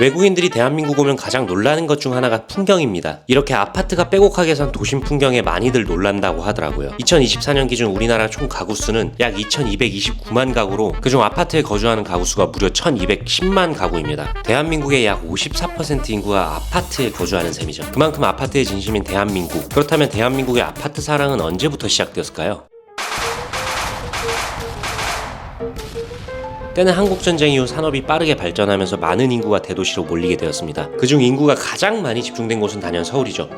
외국인들이 대한민국 오면 가장 놀라는 것 중 하나가 풍경입니다. 이렇게 아파트가 빼곡하게 선 도심 풍경에 많이들 놀란다고 하더라고요. 2024년 기준 우리나라 총 가구 수는 약 2229만 가구로 그중 아파트에 거주하는 가구 수가 무려 1210만 가구입니다. 대한민국의 약 54% 인구가 아파트에 거주하는 셈이죠. 그만큼 아파트의 진심인 대한민국. 그렇다면 대한민국의 아파트 사랑은 언제부터 시작되었을까요? 때는 한국전쟁 이후 산업이 빠르게 발전하면서 많은 인구가 대도시로 몰리게 되었습니다. 그중 인구가 가장 많이 집중된 곳은 단연 서울이죠.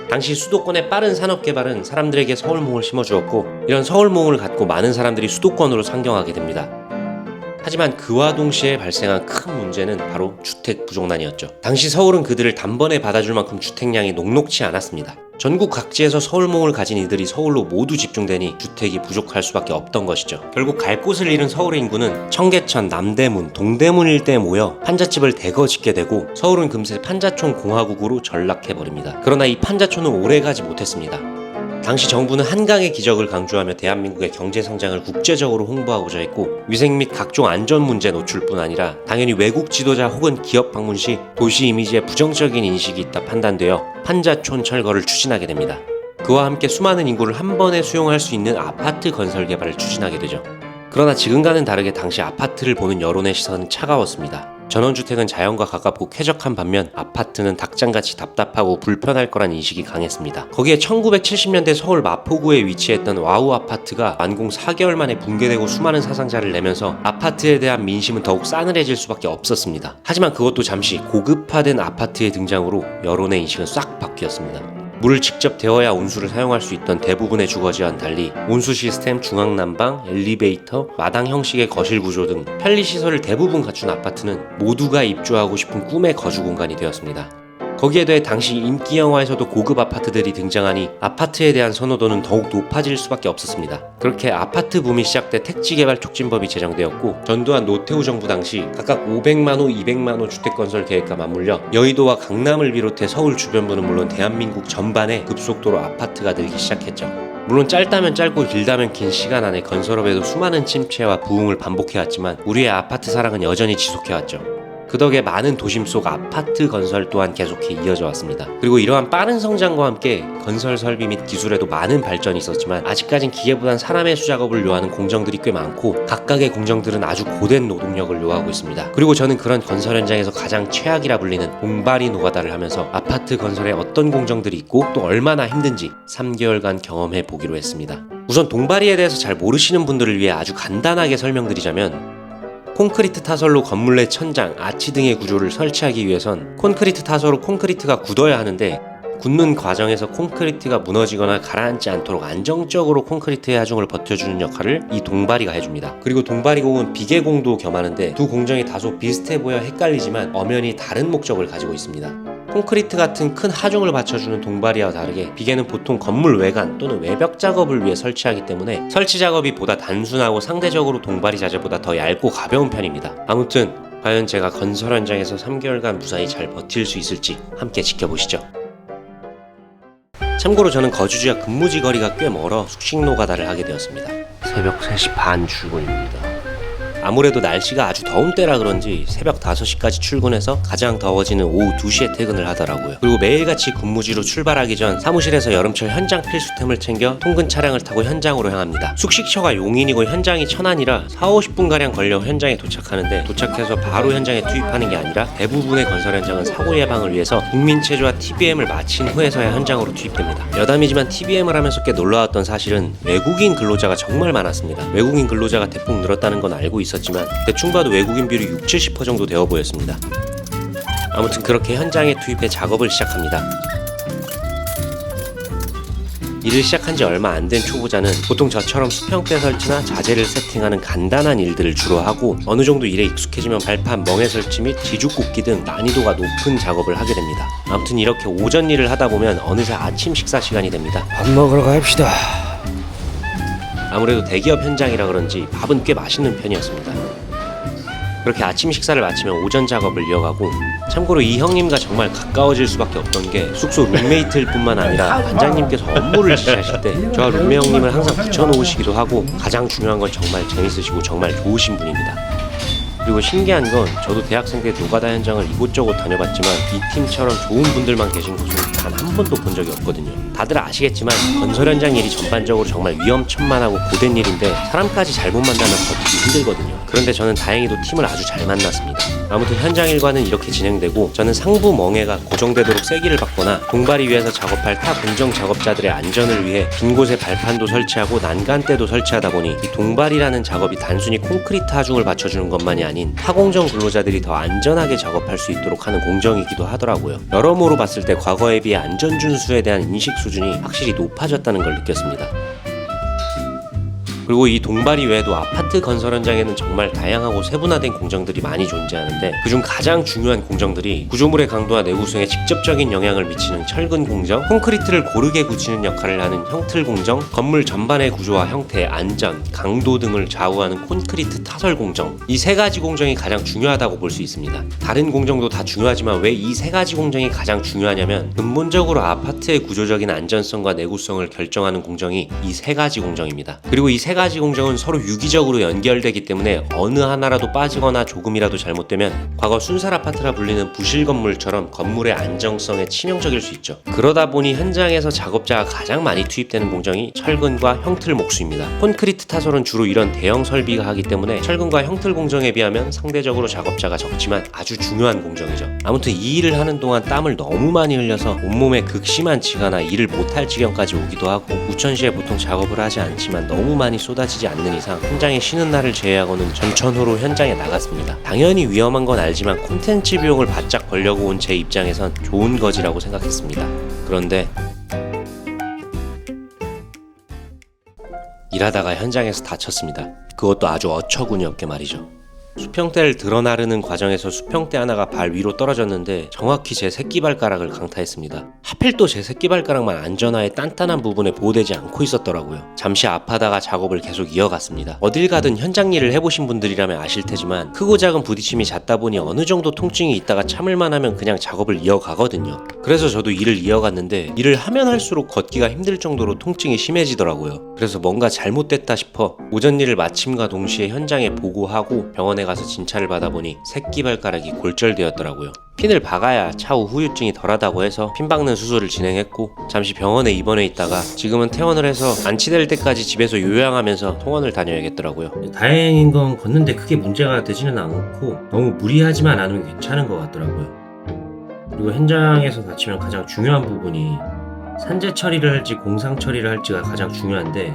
당시 수도권의 빠른 산업 개발은 사람들에게 서울몽을 심어주었고, 이런 서울몽을 갖고 많은 사람들이 수도권으로 상경하게 됩니다. 하지만 그와 동시에 발생한 큰 문제는 바로 주택 부족난이었죠. 당시 서울은 그들을 단번에 받아줄 만큼 주택량이 녹록치 않았습니다. 전국 각지에서 서울몽을 가진 이들이 서울로 모두 집중되니 주택이 부족할 수밖에 없던 것이죠. 결국 갈 곳을 잃은 서울의 인구는 청계천, 남대문, 동대문 일대에 모여 판잣집을 대거 짓게 되고 서울은 금세 판자촌 공화국으로 전락해버립니다. 그러나 이 판자촌은 오래가지 못했습니다. 당시 정부는 한강의 기적을 강조하며 대한민국의 경제성장을 국제적으로 홍보하고자 했고, 위생 및 각종 안전 문제 노출뿐 아니라 당연히 외국 지도자 혹은 기업 방문 시 도시 이미지에 부정적인 인식이 있다 판단되어 판자촌 철거를 추진하게 됩니다. 그와 함께 수많은 인구를 한 번에 수용할 수 있는 아파트 건설 개발을 추진하게 되죠. 그러나 지금과는 다르게 당시 아파트를 보는 여론의 시선은 차가웠습니다. 전원주택은 자연과 가깝고 쾌적한 반면 아파트는 닭장같이 답답하고 불편할 거란 인식이 강했습니다. 거기에 1970년대 서울 마포구에 위치했던 와우 아파트가 완공 4개월 만에 붕괴되고 수많은 사상자를 내면서 아파트에 대한 민심은 더욱 싸늘해질 수밖에 없었습니다. 하지만 그것도 잠시 고급화된 아파트의 등장으로 여론의 인식은 싹 바뀌었습니다. 물을 직접 데워야 온수를 사용할 수 있던 대부분의 주거지와는 달리 온수 시스템, 중앙난방, 엘리베이터, 마당 형식의 거실 구조 등 편리시설을 대부분 갖춘 아파트는 모두가 입주하고 싶은 꿈의 거주 공간이 되었습니다. 거기에 더해 당시 인기 영화에서도 고급 아파트들이 등장하니 아파트에 대한 선호도는 더욱 높아질 수밖에 없었습니다. 그렇게 아파트 붐이 시작돼 택지개발 촉진법이 제정되었고, 전두환 노태우 정부 당시 각각 500만호, 200만호 주택건설 계획과 맞물려 여의도와 강남을 비롯해 서울 주변부는 물론 대한민국 전반에 급속도로 아파트가 늘기 시작했죠. 물론 짧다면 짧고 길다면 긴 시간 안에 건설업에도 수많은 침체와 부흥을 반복해왔지만 우리의 아파트 사랑은 여전히 지속해왔죠. 그 덕에 많은 도심 속 아파트 건설 또한 계속해 이어져 왔습니다. 그리고 이러한 빠른 성장과 함께 건설 설비 및 기술에도 많은 발전이 있었지만 아직까진 기계보단 사람의 수작업을 요하는 공정들이 꽤 많고, 각각의 공정들은 아주 고된 노동력을 요하고 있습니다. 그리고 저는 그런 건설 현장에서 가장 최악이라 불리는 봉발이 노가다를 하면서 아파트 건설에 어떤 공정들이 있고 또 얼마나 힘든지 3개월간 경험해 보기로 했습니다. 우선 동바리에 대해서 잘 모르시는 분들을 위해 아주 간단하게 설명드리자면, 콘크리트 타설로 건물 내 천장, 아치 등의 구조를 설치하기 위해선 콘크리트 타설로 콘크리트가 굳어야 하는데, 굳는 과정에서 콘크리트가 무너지거나 가라앉지 않도록 안정적으로 콘크리트의 하중을 버텨주는 역할을 이 동바리가 해줍니다. 그리고 동바리공은 비계공도 겸하는데 두 공정이 다소 비슷해 보여 헷갈리지만 엄연히 다른 목적을 가지고 있습니다. 콘크리트 같은 큰 하중을 받쳐주는 동바리와 다르게 비계는 보통 건물 외관 또는 외벽 작업을 위해 설치하기 때문에 설치 작업이 보다 단순하고 상대적으로 동바리 자재보다 더 얇고 가벼운 편입니다. 아무튼 과연 제가 건설 현장에서 3개월간 무사히 잘 버틸 수 있을지 함께 지켜보시죠. 참고로 저는 거주지와 근무지 거리가 꽤 멀어 숙식 노가다를 하게 되었습니다. 새벽 3시 반 출근입니다. 아무래도 날씨가 아주 더운 때라 그런지 새벽 5시까지 출근해서 가장 더워지는 오후 2시에 퇴근을 하더라고요. 그리고 매일같이 근무지로 출발하기 전 사무실에서 여름철 현장 필수템을 챙겨 통근 차량을 타고 현장으로 향합니다. 숙식처가 용인이고 현장이 천안이라 40-50분가량 걸려 현장에 도착하는데, 도착해서 바로 현장에 투입하는 게 아니라 대부분의 건설 현장은 사고 예방을 위해서 국민체조와 TBM을 마친 후에서야 현장으로 투입됩니다. 여담이지만 TBM을 하면서 꽤 놀라웠던 사실은 외국인 근로자가 정말 많았습니다. 외국인 근로자가 대폭 늘었다는 건 알고 있었지만 대충 봐도 외국인 비율이 60-70% 정도 되어 보였습니다. 아무튼 그렇게 현장에 투입해 작업을 시작합니다. 일을 시작한 지 얼마 안 된 초보자는 보통 저처럼 수평대 설치나 자재를 세팅하는 간단한 일들을 주로 하고, 어느 정도 일에 익숙해지면 발판, 멍에 설치 및 지죽 굽기 등 난이도가 높은 작업을 하게 됩니다. 아무튼 이렇게 오전 일을 하다 보면 어느새 아침 식사 시간이 됩니다. 밥 먹으러 갑시다. 아무래도 대기업 현장이라 그런지 밥은 꽤 맛있는 편이었습니다. 그렇게 아침 식사를 마치면 오전 작업을 이어가고, 참고로 이 형님과 정말 가까워질 수밖에 없던 게 숙소 룸메이트일 뿐만 아니라 반장님께서 업무를 지시하실 때 저와 룸메 형님을 항상 붙여놓으시기도 하고, 가장 중요한 건 정말 재밌으시고 정말 좋으신 분입니다. 그리고 신기한 건 저도 대학생 때 노가다 현장을 이곳저곳 다녀봤지만 이 팀처럼 좋은 분들만 계신 곳은 단 한 번도 본 적이 없거든요. 다들 아시겠지만 건설 현장 일이 전반적으로 정말 위험천만하고 고된 일인데 사람까지 잘못 만나면 버티기 힘들거든요. 그런데 저는 다행히도 팀을 아주 잘 만났습니다. 아무튼 현장 일과는 이렇게 진행되고 저는 상부 멍에가 고정되도록 세기를 받거나 동발이 위에서 작업할 타 공정 작업자들의 안전을 위해 빈 곳에 발판도 설치하고 난간대도 설치하다 보니 이 동발이라는 작업이 단순히 콘크리트 하중을 받쳐주는 것만이 아닌 타공정 근로자들이 더 안전하게 작업할 수 있도록 하는 공정이기도 하더라고요. 여러모로 봤을 때 과거에 비해 안전 준수에 대한 인식 수준이 확실히 높아졌다는 걸 느꼈습니다. 그리고 이 동발이 외에도 아파트 건설 현장에는 정말 다양하고 세분화된 공정들이 많이 존재하는데 그중 가장 중요한 공정들이 구조물의 강도와 내구성에 직접적인 영향을 미치는 철근 공정, 콘크리트를 고르게 굳히는 역할을 하는 형틀 공정, 건물 전반의 구조와 형태, 안전, 강도 등을 좌우하는 콘크리트 타설 공정, 이 세 가지 공정이 가장 중요하다고 볼 수 있습니다. 다른 공정도 다 중요하지만 왜 이 세 가지 공정이 가장 중요하냐면 근본적으로 아파트의 구조적인 안전성과 내구성을 결정하는 공정이 이 세 가지 공정입니다. 그리고 이 세 가지 공정은 서로 유기적으로 연결되기 때문에 어느 하나라도 빠지거나 조금이라도 잘못되면 과거 순살 아파트라 불리는 부실 건물처럼 건물의 안정성에 치명적일 수 있죠. 그러다 보니 현장에서 작업자가 가장 많이 투입되는 공정이 철근과 형틀 목수입니다. 콘크리트 타설은 주로 이런 대형 설비가 하기 때문에 철근과 형틀 공정에 비하면 상대적으로 작업자가 적지만 아주 중요한 공정이죠. 아무튼 이 일을 하는 동안 땀을 너무 많이 흘려서 온몸에 극심한 지가나 일을 못할 지경까지 오기도 하고 우천시에 보통 작업을 하지 않지만 너무 많이 쏟아지지 않는 이상 현장에 쉬는 날을 제외하고는 전천후로 현장에 나갔습니다. 당연히 위험한 건 알지만 콘텐츠 비용을 바짝 벌려고 온 제 입장에선 좋은 거지라고 생각했습니다. 그런데 일하다가 현장에서 다쳤습니다. 그것도 아주 어처구니 없게 말이죠. 수평대를 드러나르는 과정에서 수평대 하나가 발 위로 떨어졌는데 정확히 제 새끼발가락을 강타했습니다. 하필 또 제 새끼발가락만 안전하에 단단한 부분에 보호되지 않고 있었더라고요. 잠시 아파다가 작업을 계속 이어갔습니다. 어딜 가든 현장 일을 해보신 분들이라면 아실 테지만 크고 작은 부딪힘이 잦다 보니 어느 정도 통증이 있다가 참을만 하면 그냥 작업을 이어가거든요. 그래서 저도 일을 이어갔는데 일을 하면 할수록 걷기가 힘들 정도로 통증이 심해지더라고요. 그래서 뭔가 잘못됐다 싶어 오전 일을 마침과 동시에 현장에 보고하고 병원에 가서 진찰을 받아보니 새끼발가락이 골절되었더라고요. 핀을 박아야 차후 후유증이 덜하다고 해서 핀 박는 수술을 진행했고 잠시 병원에 입원해 있다가 지금은 퇴원을 해서 안치될 때까지 집에서 요양하면서 통원을 다녀야겠더라고요. 다행인 건 걷는데 크게 문제가 되지는 않고 너무 무리하지만 않으면 괜찮은 것 같더라고요. 그리고 현장에서 다치면 가장 중요한 부분이 산재 처리를 할지 공상 처리를 할지가 가장 중요한데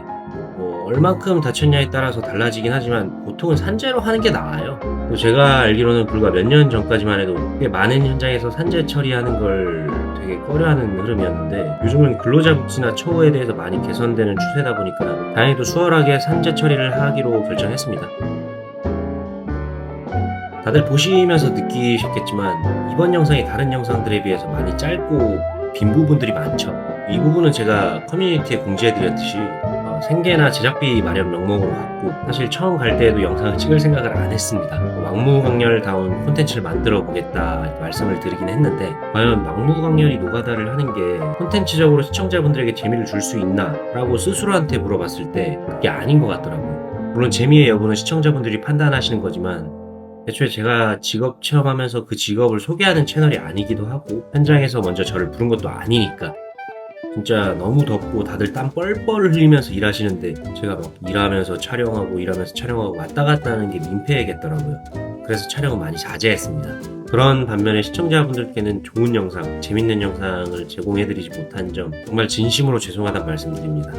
얼만큼 다쳤냐에 따라서 달라지긴 하지만 보통은 산재로 하는 게 나아요. 또 제가 알기로는 불과 몇 년 전까지만 해도 꽤 많은 현장에서 산재 처리하는 걸 되게 꺼려하는 흐름이었는데 요즘은 근로자 복지나 처우에 대해서 많이 개선되는 추세다 보니까 다행히도 수월하게 산재 처리를 하기로 결정했습니다. 다들 보시면서 느끼셨겠지만 이번 영상이 다른 영상들에 비해서 많이 짧고 빈 부분들이 많죠. 이 부분은 제가 커뮤니티에 공지해드렸듯이 생계나 제작비 마련 명목으로 갔고 사실 처음 갈 때에도 영상을 찍을 생각을 안 했습니다. 막무강렬다운 콘텐츠를 만들어 보겠다 말씀을 드리긴 했는데 과연 막무강렬히 노가다를 하는 게 콘텐츠적으로 시청자분들에게 재미를 줄 수 있나? 라고 스스로한테 물어봤을 때 그게 아닌 것 같더라고요. 물론 재미의 여부는 시청자분들이 판단하시는 거지만 애초에 제가 직업 체험하면서 그 직업을 소개하는 채널이 아니기도 하고 현장에서 먼저 저를 부른 것도 아니니까 진짜 너무 덥고 다들 땀 뻘뻘 흘리면서 일하시는데 제가 막 일하면서 촬영하고 왔다 갔다 하는 게 민폐겠더라고요. 그래서 촬영을 많이 자제했습니다. 그런 반면에 시청자분들께는 좋은 영상, 재밌는 영상을 제공해드리지 못한 점 정말 진심으로 죄송하다는 말씀드립니다.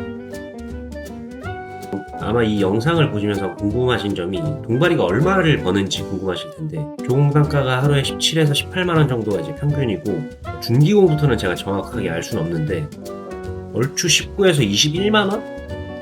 아마 이 영상을 보시면서 궁금하신 점이 동발이가 얼마를 버는지 궁금하실 텐데 조공단가가 하루에 17에서 18만원 정도가 이제 평균이고 준기공부터는 제가 정확하게 알 수는 없는데 얼추 19에서 21만원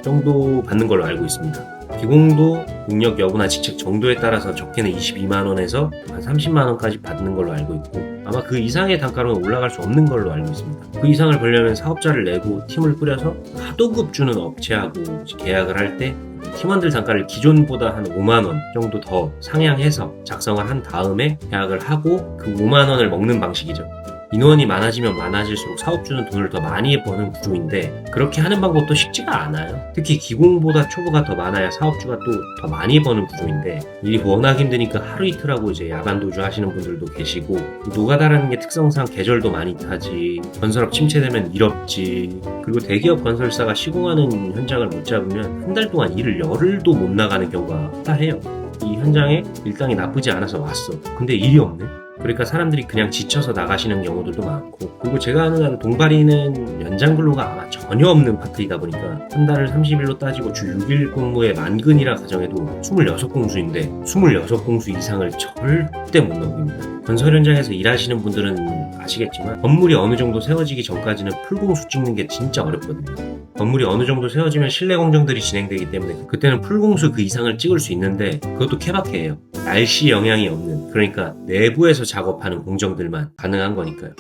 정도 받는 걸로 알고 있습니다. 기공도 능력 여부나 직책 정도에 따라서 적게는 22만원에서 한 30만원까지 받는 걸로 알고 있고 아마 그 이상의 단가로는 올라갈 수 없는 걸로 알고 있습니다. 그 이상을 벌려면 사업자를 내고 팀을 꾸려서 하도급 주는 업체하고 계약을 할 때 팀원들 단가를 기존보다 한 5만원 정도 더 상향해서 작성을 한 다음에 계약을 하고 그 5만원을 먹는 방식이죠. 인원이 많아지면 많아질수록 사업주는 돈을 더 많이 버는 구조인데 그렇게 하는 방법도 쉽지가 않아요. 특히 기공보다 초보가 더 많아야 사업주가 또 더 많이 버는 구조인데 일이 워낙 힘드니까 하루 이틀 하고 이제 야반도주 하시는 분들도 계시고 노가다라는 게 특성상 계절도 많이 타지 건설업 침체되면 일 없지 그리고 대기업 건설사가 시공하는 현장을 못 잡으면 한 달 동안 일을 열흘도 못 나가는 경우가 허다해요. 이 현장에 일당이 나쁘지 않아서 왔어. 근데 일이 없네? 그러니까 사람들이 그냥 지쳐서 나가시는 경우들도 많고 그리고 제가 아는 한 동바리는 연장 근로가 아마 전혀 없는 파트이다 보니까 한 달을 30일로 따지고 주 6일 근무에 만근이라 가정해도 26공수인데 26공수 이상을 절대 못 넘깁니다. 건설 현장에서 일하시는 분들은 아시겠지만 건물이 어느 정도 세워지기 전까지는 풀공수 찍는 게 진짜 어렵거든요. 건물이 어느 정도 세워지면 실내 공정들이 진행되기 때문에 그때는 풀공수 그 이상을 찍을 수 있는데 그것도 케바케예요. 날씨 영향이 없는 그러니까 내부에서 작업하는 공정들만 가능한 거니까요.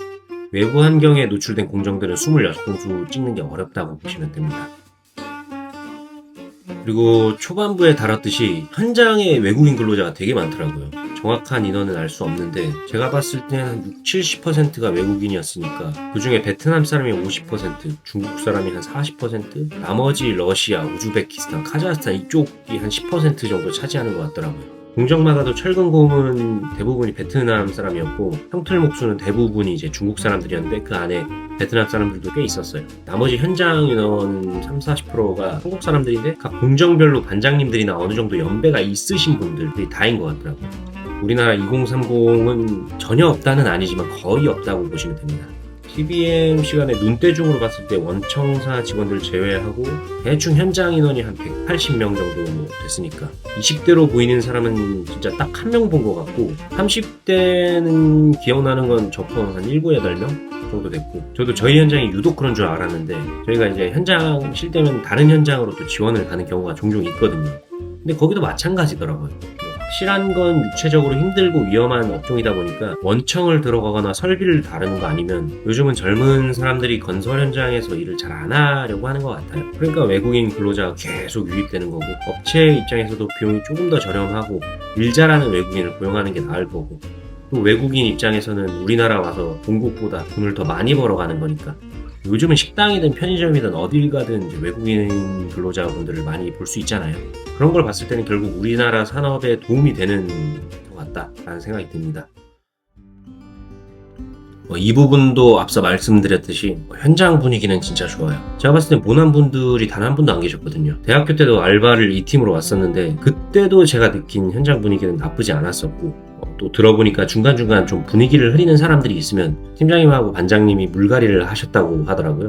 외부 환경에 노출된 공정들은 26공수 찍는 게 어렵다고 보시면 됩니다. 그리고 초반부에 다뤘듯이 현장에 외국인 근로자가 되게 많더라고요. 정확한 인원은 알 수 없는데 제가 봤을 때는 한 60-70%가 외국인이었으니까 그 중에 베트남 사람이 50%, 중국 사람이 한 40%, 나머지 러시아, 우즈베키스탄, 카자흐스탄 이쪽이 한 10% 정도 차지하는 것 같더라고요. 공정마다도 철근 고음은 대부분이 베트남 사람이었고 형틀목수는 대부분이 이제 중국 사람들이었는데 그 안에 베트남 사람들도 꽤 있었어요. 나머지 현장 인원 30-40%가 한국 사람들인데 각 공정별로 반장님들이나 어느 정도 연배가 있으신 분들이 다인 것 같더라고요. 우리나라 2030은 전혀 없다는 아니지만 거의 없다고 보시면 됩니다. TBM 시간에 눈대중으로 봤을 때 원청사 직원들 제외하고 대충 현장 인원이 한 180명 정도 됐으니까 20대로 보이는 사람은 진짜 딱 한 명 본 것 같고 30대는 기억나는 건 저 포함 한 7, 8명 정도 됐고 저도 저희 현장이 유독 그런 줄 알았는데 저희가 이제 현장 쉴 때면 다른 현장으로 또 지원을 가는 경우가 종종 있거든요. 근데 거기도 마찬가지더라고요. 확실한 건 육체적으로 힘들고 위험한 업종이다 보니까 원청을 들어가거나 설비를 다루는 거 아니면 요즘은 젊은 사람들이 건설 현장에서 일을 잘 안 하려고 하는 것 같아요. 그러니까 외국인 근로자가 계속 유입되는 거고 업체 입장에서도 비용이 조금 더 저렴하고 일 잘하는 외국인을 고용하는 게 나을 거고 또 외국인 입장에서는 우리나라 와서 본국보다 돈을 더 많이 벌어가는 거니까 요즘은 식당이든 편의점이든 어딜 가든 이제 외국인 근로자분들을 많이 볼 수 있잖아요. 그런 걸 봤을 때는 결국 우리나라 산업에 도움이 되는 것 같다라는 생각이 듭니다. 이 부분도 앞서 말씀드렸듯이 현장 분위기는 진짜 좋아요. 제가 봤을 때 모난 분들이 단 한 분도 안 계셨거든요. 대학교 때도 알바를 이 팀으로 왔었는데 그때도 제가 느낀 현장 분위기는 나쁘지 않았었고 또 들어보니까 중간중간 좀 분위기를 흐리는 사람들이 있으면 팀장님하고 반장님이 물갈이를 하셨다고 하더라고요.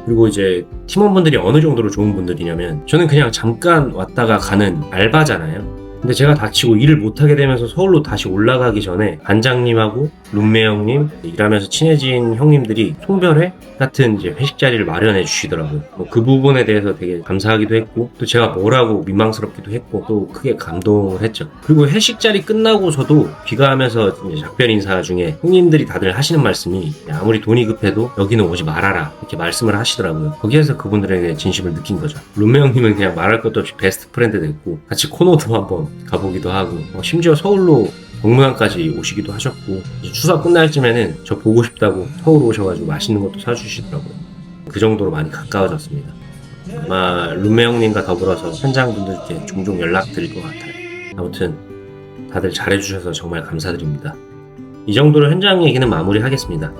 그리고 이제 팀원분들이 어느 정도로 좋은 분들이냐면 저는 그냥 잠깐 왔다가 가는 알바잖아요. 근데 제가 다치고 일을 못하게 되면서 서울로 다시 올라가기 전에 반장님하고 룸메 형님, 일하면서 친해진 형님들이 송별회 같은 이제 회식 자리를 마련해 주시더라고요. 그 부분에 대해서 되게 감사하기도 했고 또 제가 뭐라고 민망스럽기도 했고 또 크게 감동을 했죠. 그리고 회식 자리 끝나고서도 귀가하면서 이제 작별 인사 중에 형님들이 다들 하시는 말씀이 아무리 돈이 급해도 여기는 오지 말아라 이렇게 말씀을 하시더라고요. 거기에서 그분들에게 진심을 느낀 거죠. 룸메 형님은 그냥 말할 것도 없이 베스트 프렌드 됐고 같이 코노도 한번 가보기도 하고 심지어 서울로 동문항까지 오시기도 하셨고 추석 끝날 쯤에는 저 보고 싶다고 서울 오셔가지고 맛있는 것도 사주시더라고요. 그 정도로 많이 가까워졌습니다. 아마 룸메 형님과 더불어서 현장분들께 종종 연락드릴 것 같아요. 아무튼 다들 잘해주셔서 정말 감사드립니다. 이 정도로 현장 얘기는 마무리하겠습니다.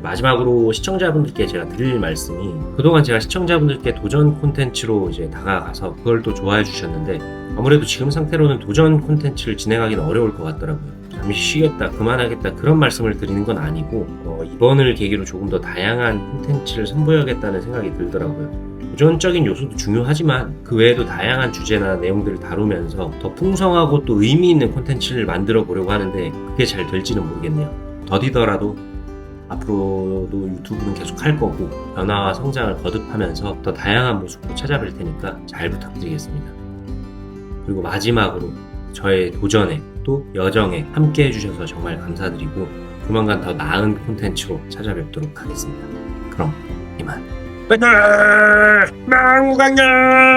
마지막으로 시청자분들께 제가 드릴 말씀이 그동안 제가 시청자분들께 도전 콘텐츠로 이제 다가가서 그걸 또 좋아해 주셨는데 아무래도 지금 상태로는 도전 콘텐츠를 진행하기는 어려울 것 같더라고요. 잠시 쉬겠다, 그만하겠다 그런 말씀을 드리는 건 아니고 이번을 계기로 조금 더 다양한 콘텐츠를 선보여야겠다는 생각이 들더라고요. 도전적인 요소도 중요하지만 그 외에도 다양한 주제나 내용들을 다루면서 더 풍성하고 또 의미 있는 콘텐츠를 만들어 보려고 하는데 그게 잘 될지는 모르겠네요. 더디더라도 앞으로도 유튜브는 계속 할 거고 변화와 성장을 거듭하면서 더 다양한 모습으로 찾아뵐 테니까 잘 부탁드리겠습니다. 그리고 마지막으로 저의 도전에 또 여정에 함께 해주셔서 정말 감사드리고 조만간 더 나은 콘텐츠로 찾아뵙도록 하겠습니다. 그럼 이만. 맨날 망우강렬